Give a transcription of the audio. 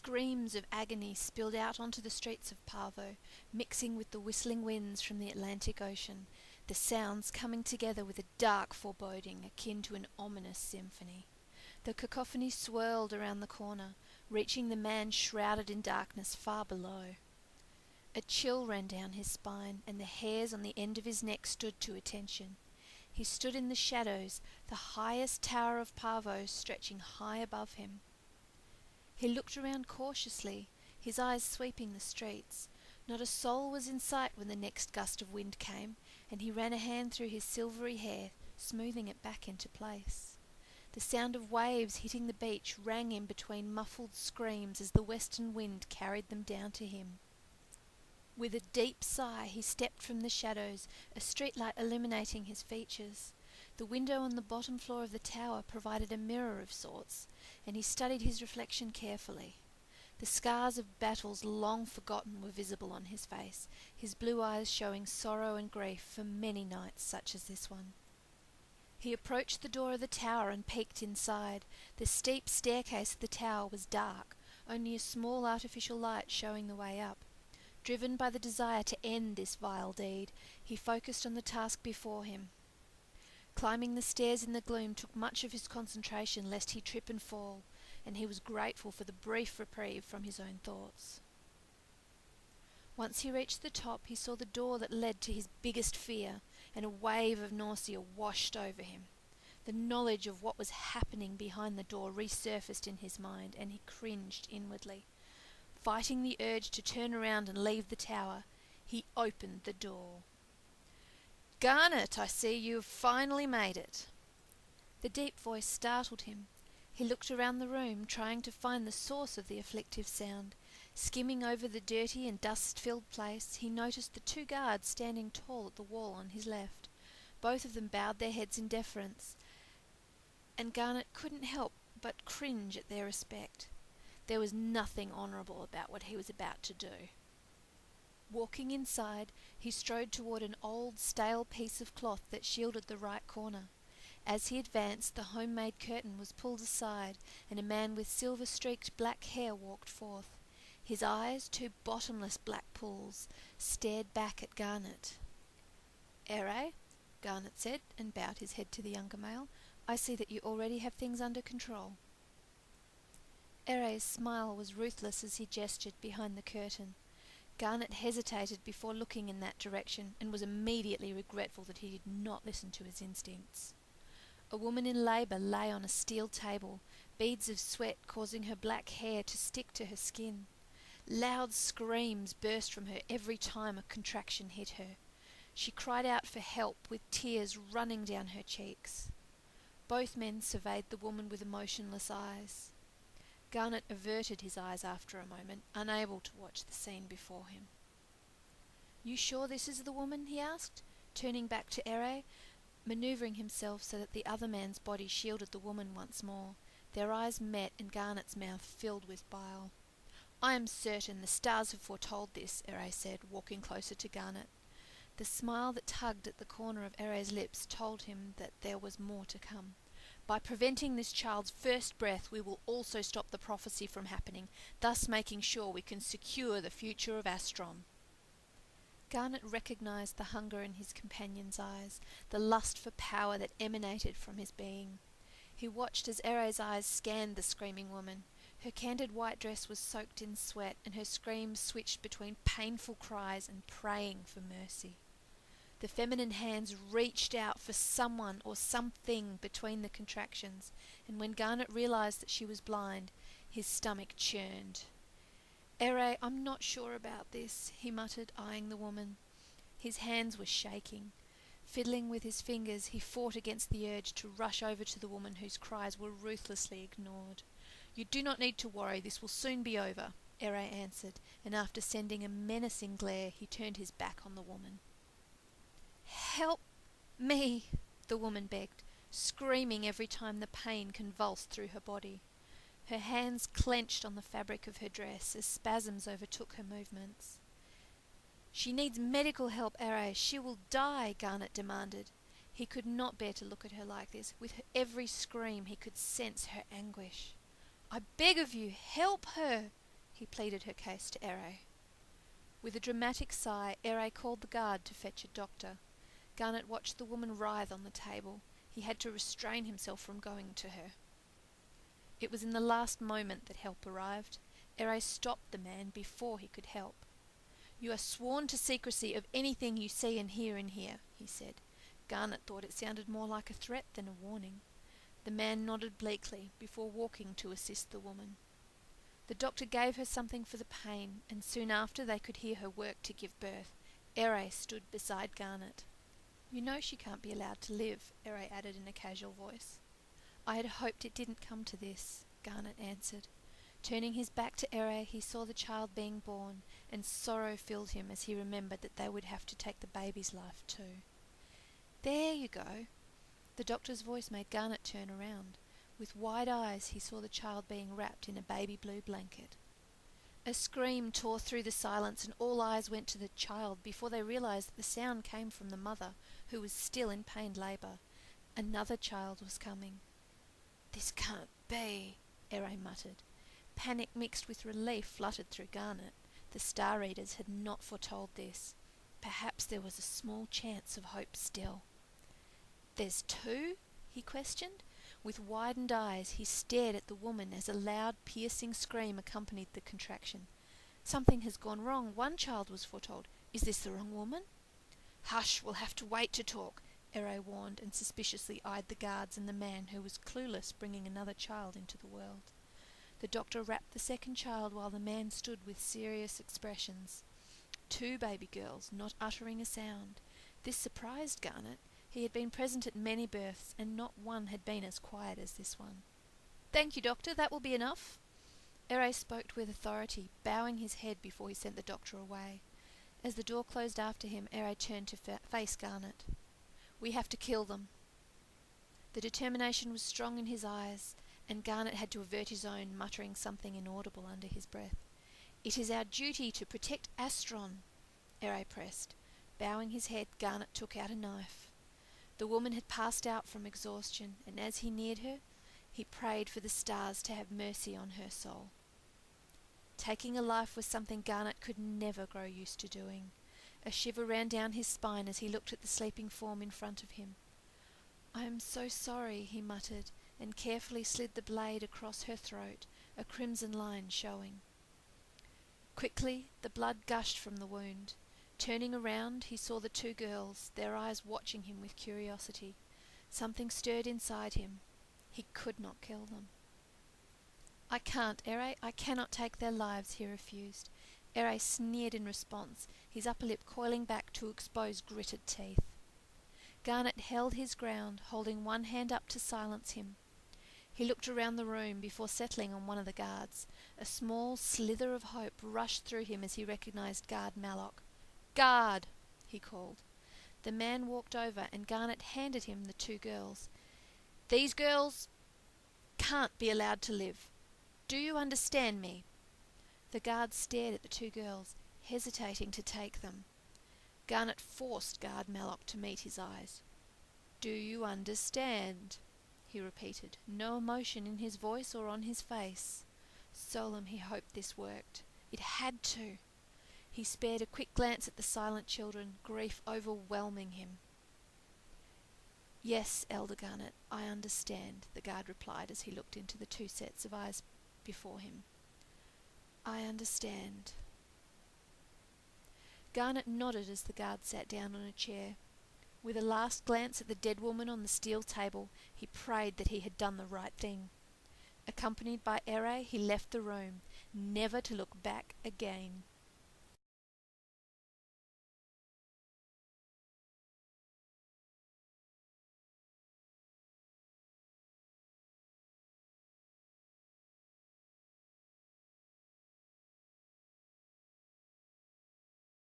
Screams of agony spilled out onto the streets of Parvo, mixing with the whistling winds from the Atlantic Ocean, the sounds coming together with a dark foreboding akin to an ominous symphony. The cacophony swirled around the corner, reaching the man shrouded in darkness far below. A chill ran down his spine, and the hairs on the end of his neck stood to attention. He stood in the shadows, the highest tower of Parvo stretching high above him. He looked around cautiously, his eyes sweeping the streets. Not a soul was in sight when the next gust of wind came, and he ran a hand through his silvery hair, smoothing it back into place. The sound of waves hitting the beach rang in between muffled screams as the western wind carried them down to him. With a deep sigh he stepped from the shadows, a streetlight illuminating his features. The window on the bottom floor of the tower provided a mirror of sorts, and he studied his reflection carefully. The scars of battles long forgotten were visible on his face, his blue eyes showing sorrow and grief for many nights such as this one. He approached the door of the tower and peeked inside. The steep staircase of the tower was dark, only a small artificial light showing the way up. Driven by the desire to end this vile deed, he focused on the task before him. Climbing the stairs in the gloom took much of his concentration lest he trip and fall, and he was grateful for the brief reprieve from his own thoughts. Once he reached the top, he saw the door that led to his biggest fear, and a wave of nausea washed over him. The knowledge of what was happening behind the door resurfaced in his mind, and he cringed inwardly. Fighting the urge to turn around and leave the tower, he opened the door. "Garnet, I see you have finally made it." The deep voice startled him. He looked around the room, trying to find the source of the afflictive sound. Skimming over the dirty and dust-filled place, he noticed the two guards standing tall at the wall on his left. Both of them bowed their heads in deference, and Garnet couldn't help but cringe at their respect. There was nothing honourable about what he was about to do. Walking inside, he strode toward an old, stale piece of cloth that shielded the right corner. As he advanced, the homemade curtain was pulled aside, and a man with silver-streaked black hair walked forth. His eyes, two bottomless black pools, stared back at Garnet. "Ere," Garnet said, and bowed his head to the younger male, "I see that you already have things under control." Ere's smile was ruthless as he gestured behind the curtain. Garnet hesitated before looking in that direction, and was immediately regretful that he did not listen to his instincts. A woman in labour lay on a steel table, beads of sweat causing her black hair to stick to her skin. Loud screams burst from her every time a contraction hit her. She cried out for help, with tears running down her cheeks. Both men surveyed the woman with emotionless eyes. Garnet averted his eyes after a moment, unable to watch the scene before him. "You sure this is the woman?" he asked, turning back to Ere, manoeuvring himself so that the other man's body shielded the woman once more. Their eyes met, and Garnet's mouth filled with bile. "I am certain the stars have foretold this," Ere said, walking closer to Garnet. The smile that tugged at the corner of Ere's lips told him that there was more to come. "By preventing this child's first breath, we will also stop the prophecy from happening, thus making sure we can secure the future of Astron." Garnet recognised the hunger in his companion's eyes, the lust for power that emanated from his being. He watched as Ere's eyes scanned the screaming woman. Her candid white dress was soaked in sweat, and her screams switched between painful cries and praying for mercy. The feminine hands reached out for someone or something between the contractions, and when Garnet realised that she was blind, his stomach churned. "Ere, I'm not sure about this," he muttered, eyeing the woman. His hands were shaking. Fiddling with his fingers, he fought against the urge to rush over to the woman whose cries were ruthlessly ignored. "You do not need to worry, this will soon be over," Ere answered, and after sending a menacing glare, he turned his back on the woman. "Help me," the woman begged, screaming every time the pain convulsed through her body. Her hands clenched on the fabric of her dress as spasms overtook her movements. "She needs medical help, Ere. She will die," Garnet demanded. He could not bear to look at her like this. With her every scream he could sense her anguish. "I beg of you, help her," he pleaded her case to Ere. With a dramatic sigh, Ere called the guard to fetch a doctor. Garnet watched the woman writhe on the table. He had to restrain himself from going to her. It was in the last moment that help arrived. Ere stopped the man before he could help. "You are sworn to secrecy of anything you see and hear in here," he said. Garnet thought it sounded more like a threat than a warning. The man nodded bleakly before walking to assist the woman. The doctor gave her something for the pain, and soon after they could hear her work to give birth. Ere stood beside Garnet. "You know she can't be allowed to live," Ere added in a casual voice. "I had hoped it didn't come to this," Garnet answered. Turning his back to Ere, he saw the child being born, and sorrow filled him as he remembered that they would have to take the baby's life too. "There you go." The doctor's voice made Garnet turn around. With wide eyes he saw the child being wrapped in a baby blue blanket. A scream tore through the silence, and all eyes went to the child before they realised that the sound came from the mother, who was still in pained labour. Another child was coming. "This can't be," Ere muttered. Panic mixed with relief fluttered through Garnet. The star readers had not foretold this. Perhaps there was a small chance of hope still. "There's two?" he questioned. With widened eyes he stared at the woman as a loud, piercing scream accompanied the contraction. "Something has gone wrong. One child was foretold. Is this the wrong woman?" "Hush, we'll have to wait to talk," Ere warned, and suspiciously eyed the guards and the man who was clueless bringing another child into the world. The doctor wrapped the second child while the man stood with serious expressions. Two baby girls, not uttering a sound. This surprised Garnet. He had been present at many births, and not one had been as quiet as this one. "Thank you, doctor, that will be enough." Ere spoke with authority, bowing his head before he sent the doctor away. As the door closed after him, Ere turned to face Garnet. "We have to kill them." The determination was strong in his eyes, and Garnet had to avert his own, muttering something inaudible under his breath. "It is our duty to protect Astron," Ere pressed. Bowing his head, Garnet took out a knife. The woman had passed out from exhaustion, and as he neared her, he prayed for the stars to have mercy on her soul. Taking a life was something Garnet could never grow used to doing. A shiver ran down his spine as he looked at the sleeping form in front of him. "I am so sorry," he muttered, and carefully slid the blade across her throat, a crimson line showing. Quickly the blood gushed from the wound. Turning around, he saw the two girls, their eyes watching him with curiosity. Something stirred inside him. He could not kill them. "I can't, Ere. I cannot take their lives," he refused. Ere sneered in response, his upper lip coiling back to expose gritted teeth. Garnet held his ground, holding one hand up to silence him. He looked around the room before settling on one of the guards. A small slither of hope rushed through him as he recognised Guard Mallock. "Guard!" he called. The man walked over and Garnet handed him the two girls. "These girls can't be allowed to live. Do you understand me?" The guard stared at the two girls, hesitating to take them. Garnet forced Guard Mallock to meet his eyes. "Do you understand?" he repeated, no emotion in his voice or on his face. Solemn he hoped this worked. It had to. He spared a quick glance at the silent children, grief overwhelming him. "Yes, Elder Garnet, I understand," the guard replied as he looked into the two sets of eyes before him. "I understand." Garnet nodded as the guard sat down on a chair. With a last glance at the dead woman on the steel table, he prayed that he had done the right thing. Accompanied by Ere, he left the room, never to look back again.